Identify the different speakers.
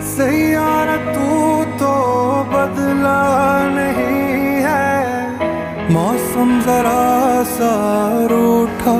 Speaker 1: सैयारा तू तो बदला नहीं है, मौसम जरा सा रूठा